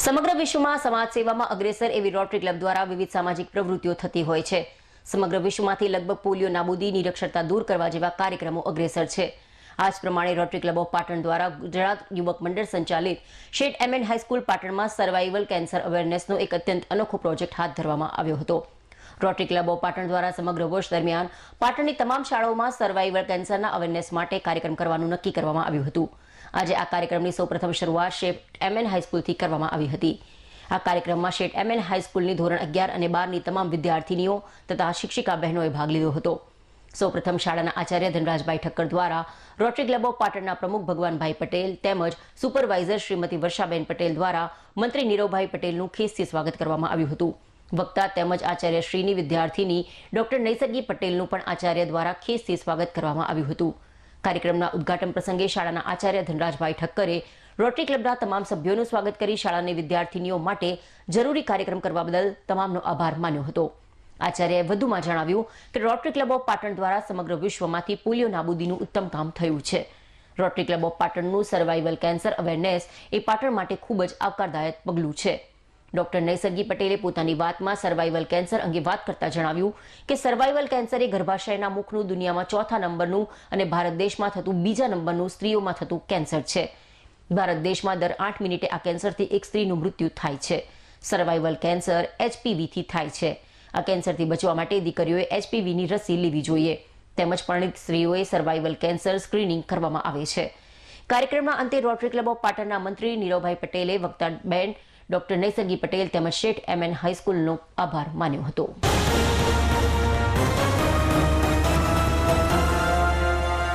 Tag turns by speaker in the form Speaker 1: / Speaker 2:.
Speaker 1: સમગ્ર વિશ્વમાં સમાજ સેવામાં અગ્રેસર એવી રોટરી ક્લબ દ્વારા વિવિધ સામાજિક પ્રવૃત્તિઓ થતી હોય છે. સમગ્ર વિશ્વમાંથી લગભગ પોલિયો નાબૂદી, નિરક્ષરતા દૂર કરવા જેવા કાર્યક્રમો અગ્રેસર છે. આ જ પ્રમાણે રોટરી ક્લબ ઓફ પાટણ દ્વારા ગુજરાત યુવક મંડળ સંચાલિત શેઠ એમ.એન. હાઈસ્કૂલ પાટણમાં સર્વાઇવલ કેન્સર અવેરનેસનો એક અત્યંત અનોખો પ્રોજેક્ટ હાથ ધરવામાં આવ્યો હતો. રોટરી ક્લબ ઓફ પાટણ દ્વારા સમગ્ર વર્ષ દરમિયાન પાટણની તમામ શાળાઓમાં સર્વાઇવલ કેન્સરના અવેરનેસ માટે કાર્યક્રમ કરવાનું નક્કી કરવામાં આવ્યું હતું. આજે આ કાર્યક્રમની સૌપ્રથમ શરૂઆત શેઠ એમ.એન. હાઈસ્કૂલથી કરવામાં આવી હતી. આ કાર્યક્રમમાં શેઠ એમ.એન. હાઈસ્કૂલની ધોરણ 11 અને 12ની તમામ વિદ્યાર્થીનીઓ તથા શિક્ષિકા બહેનોએ ભાગ લીધો હતો. સૌપ્રથમ શાળાના આચાર્ય ધનરાજભાઈ ઠક્કર દ્વારા રોટરી ક્લબ ઓફ પાટણના પ્રમુખ ભગવાનભાઈ પટેલ તેમજ સુપરવાઇઝર શ્રીમતી વર્ષાબેન પટેલ દ્વારા મંત્રી નીરવભાઈ પટેલનું ખીસથી સ્વાગત કરવામાં આવ્યું હતું. વક્તા તેમજ આચાર્ય શ્રીની વિદ્યાર્થીની ડોક્ટર નૈસર્ગી પટેલનું પણ આચાર્ય દ્વારા ખીસથી સ્વાગત કરવામાં આવ્યું હતું. કાર્યક્રમના ઉદ્ઘાટન પ્રસંગે શાળાના આચાર્ય ધનરાજભાઈ ઠક્કરે રોટરી ક્લબના તમામ સભ્યોનું સ્વાગત કરી શાળાની વિદ્યાર્થીનીઓ માટે જરૂરી કાર્યક્રમ કરવા બદલ તમામનો આભાર માન્યો હતો. આચાર્યએ વધુમાં જણાવ્યું કે રોટરી ક્લબ ઓફ પાટણ દ્વારા સમગ્ર વિશ્વમાંથી પોલિયો નાબૂદીનું ઉત્તમ કામ થયું છે. રોટરી ક્લબ ઓફ પાટણનું સર્વાઇવલ કેન્સર અવેરનેસ એ પાટણ માટે ખૂબ જ આવકારદાયક પગલું છે. ડોક્ટર નૈસર્ગી પટેલે પોતાની વાતમાં સર્વાઇવલ કેન્સર અંગે વાત કરતા જણાવ્યું કે સર્વાઇવલ કેન્સર એ ગર્ભાશયના મુખનું દુનિયામાં ચોથા નંબરનું અને ભારત દેશમાં થતું બીજા નંબરનું સ્ત્રીઓમાં થતું કેન્સર છે. ભારત દેશમાં દર 8 મિનિટે આ કેન્સરથી એક સ્ત્રીનું મૃત્યુ થાય છે. સર્વાઇવલ કેન્સર HPVથી થાય છે. આ કેન્સરથી બચવા માટે દીકરીઓએ HPVની રસી લેવી જોઈએ. તેમજ પરિણીત સ્ત્રીઓએ સર્વાઇવલ કેન્સર સ્ક્રીનિંગ કરવામાં આવે છે. કાર્યક્રમના અંતે રોટરી ક્લબ ઓફ પાટણના મંત્રી નીરવભાઈ પટેલે વક્તા બેન ડોક્ટર નૈસર્ગી પટેલ તેમજ શેઠ એમ.એન. હાઈસ્કૂલનો આભાર માન્યો હતો.